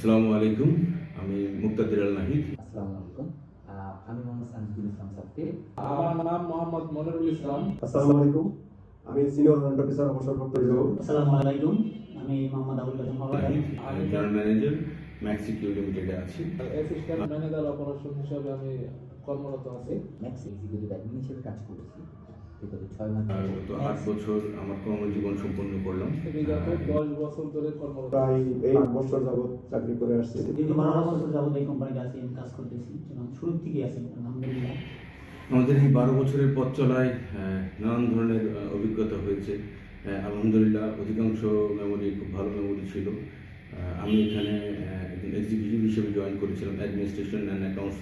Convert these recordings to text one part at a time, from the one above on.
আসসালামু আলাইকুম। আমি মুক্তাদির আল নাহিদ। আসসালামু আলাইকুম। আমি মোহাম্মদ সানজিদুল ইসলাম সাফি। আমার নাম মোহাম্মদ মনিরুল ইসলাম। আসসালামু আলাইকুম। আমি সিনিয়র রেন্ট অফিসার অবসরপ্রাপ্ত হিসেবে। আসসালামু আলাইকুম। আমি মোহাম্মদ আবুল কাসেম হওয়ার নাহিদ, জেনারেল ম্যানেজার ম্যাক্সিকিউ লিমিটেডে আছি। অ্যাসিস্ট্যান্ট ম্যানেজার অপারেশন হিসেবে আমি কর্মরত আছি। ম্যাক্স এক্সিকিউটিভ অ্যাডমিন হিসেবে কাজ করেছি বিগত 6 মাস। গত 8 বছর আমার কর্মজীবন সম্পন্ন করলাম। বিগত 10 বছর ধরে কর্মরত। প্রায় 8 বছর যাবত চাকরি করে আসছি। দীর্ঘ 12 বছর যাবত এই কোম্পানিতে আছি, আমি কাজ করতেছি এবং শুরু থেকে আছি আলহামদুলিল্লাহ। আমাদের এই 12 বছরের পথ চলায় নানান ধরনের অভিজ্ঞতা হয়েছে। আলহামদুলিল্লাহ অধিকাংশ মেমোরি খুব ভালো মেমোরি ছিল। আমি এখানে একজন এক্সিকিউটিভ হিসেবে জয়েন করেছিলাম, অ্যাডমিনিস্ট্রেশন অ্যান্ড অ্যাকাউন্টস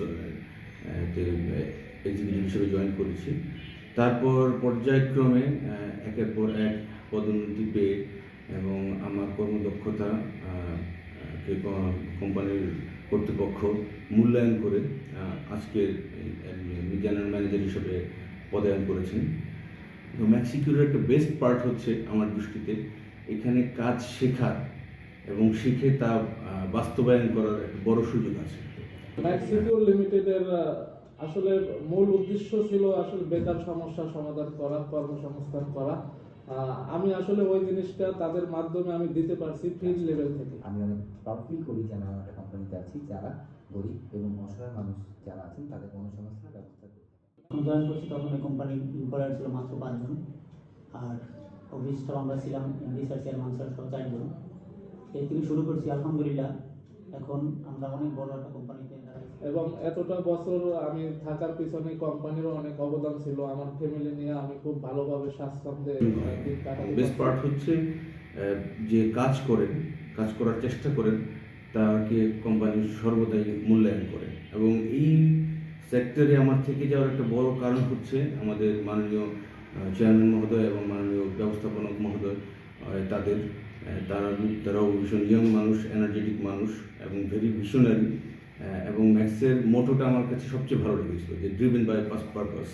এক্সিকিউটিভ হিসেবে জয়েন করেছি। তারপর পর্যায়ক্রমে একের পর এক পদোন্নতি পেয়ে এবং আমার কর্মদক্ষতা কোম্পানির কর্তৃপক্ষ মূল্যায়ন করে আজকের জেনারেল ম্যানেজার হিসেবে পদায়ন করেছেন। তো ম্যাক্সিকিউরের একটা বেস্ট পার্ট হচ্ছে আমার দৃষ্টিতে এখানে কাজ শেখার এবং শিখে তা বাস্তবায়ন করার একটা বড় সুযোগ আছে। ম্যাক্সিকিউর লিমিটেডের আসলে মূল উদ্দেশ্য ছিল আসলে বেকার সমস্যা সমাধান করা, কর্মসংস্থান করা। আমি আসলে ওই জিনিসটা তাদের মাধ্যমে আমি দিতে পারছি ফিল্ড লেভেল থেকে। আমি অনেক প্রাউড ফিল করি যে আমি আমার একটা কোম্পানিতে আছি যারা গরিব এবং অসহায় মানুষ যারা আছেন তাদের কর্মসংস্থানের ব্যবস্থা করে। যখন জয়েন করছি তখন এই কোম্পানির এমপ্লয়ার ছিল মাত্র 5 জন, আর অফিস স্টাফ আমরা ছিলাম এমডি স্যার, চেয়ারম্যান স্যার সহ 4 জন। এই থেকে শুরু করছি আলহামদুলিল্লাহ। এখন আমরা অনেক বড় একটা কোম্পানিতে এবং এতটা বছর আমি থাকার পিছনে কোম্পানিরও অনেক অবদান ছিল। আমার ফ্যামিলি নিয়ে আমি খুব ভালোভাবে স্বাচ্ছন্দ্যে দিন কাটাতে বেস্ট পার্ট হচ্ছে যে কাজ করার চেষ্টা করেন তাকে কোম্পানি সর্বদাই মূল্যায়ন করে এবং এই সেক্টরে আমার থেকে যাওয়ার একটা বড় কারণ হচ্ছে আমাদের মাননীয় চেয়ারম্যান মহোদয় এবং মাননীয় ব্যবস্থাপনক মহোদয়। তারাও ভীষণ ইয়ং মানুষ, এনার্জেটিক মানুষ এবং ভেরি ভিশনারি। এবং ম্যাক্সের মোটোটা আমার কাছে সবচেয়ে ভালো লেগেছিল যে ড্রিভেন বাই পারপাস।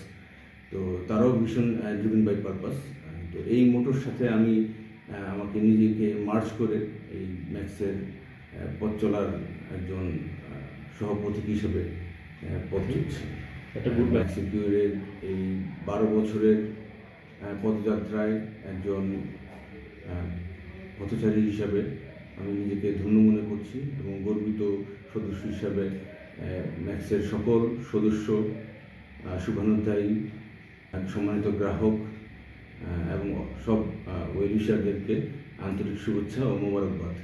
তো তারাও ভীষণ ড্রিভেন বাই পারপাস। তো এই মোটোর সাথে আমি আমাকে নিজেকে মার্চ করে এই ম্যাক্সের পথ চলার একজন সহপথিক হিসেবে পথ চলছি। একটা গুড ম্যাক্সিকিউরের এই 12 বছরের পদযাত্রায় একজন পথচারী হিসাবে আমি নিজেকে ধন্য মনে করছি এবং গর্বিত সদস্য হিসাবে ম্যাক্সের সকল সদস্য, শুভানুধ্যায়ী, সম্মানিত গ্রাহক এবং সব ওয়েল উইশারদেরকে আন্তরিক শুভেচ্ছা ও মোবারকবাদ।